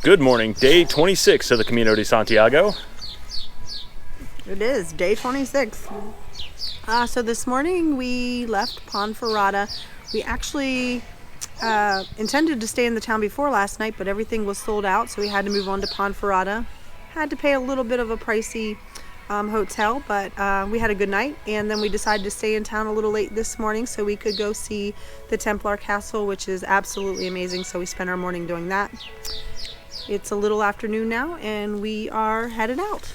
Good morning, day 26 of the Camino de Santiago. It is day 26. So this morning we left Ponferrada. We actually intended to stay in the town before last night, but everything was sold out, so we had to move on to Ponferrada. Had to pay a little bit of a pricey hotel, but we had a good night, and then we decided to stay in town a little late this morning so we could go see the Templar Castle, which is absolutely amazing, so we spent our morning doing that. It's a little afternoon now, and we are headed out.